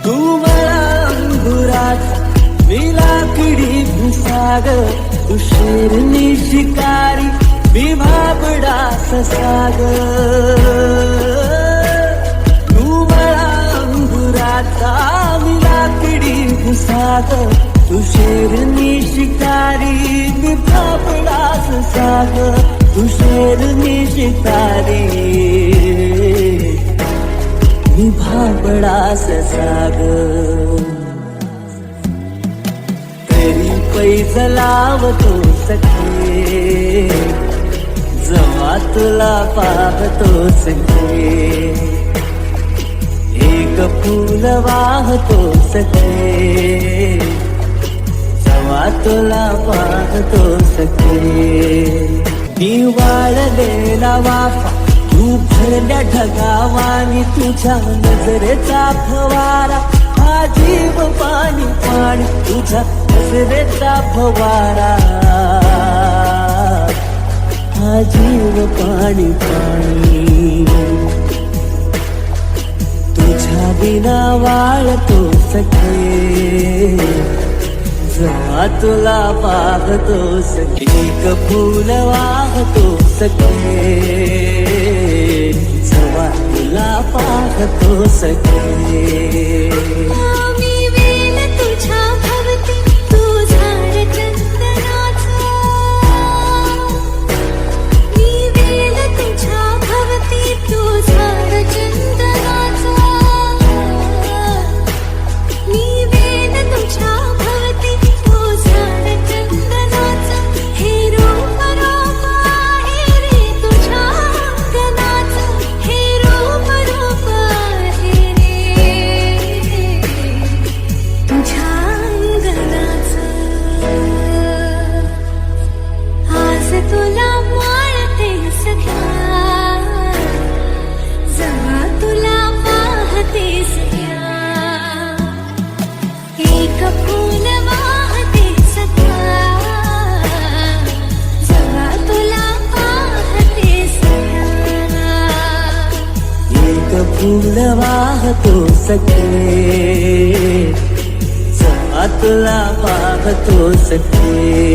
तू मला अंगुराचा मी लाकडी भुसाग, तू शेरनी शिकारी मी भाबडा ससाग. तू मला अंगुराचा मी लाकडी भुसाग, तू शेरनी शिकारी मी भाबडा ससाग, तू शेरनी शिकारी मी भाबडा ससाग. तरी पैज लावतो सखे, जेव्हा तुला पाहतो सखे. एक फूल वाहतो सखे, जेव्हा तुला पाहतो सखे. मी वाळलेला वाफा तू भरल्या ढगावानी, तुझ्या नजरेचा फवारा हा जीव पाणी पाणी, तुझ्या नजरेचा फवारा हा जीव पाणी पाणी. तुझ्या बिना वाळतो सखे, जेव्हा तुला पाहतो सखे. एक फूल वाहतो सखे, जेव्हा तुला पाहतो सखे. फूल वाहतो सखे, जेव्हा तुला पाहतो सखे.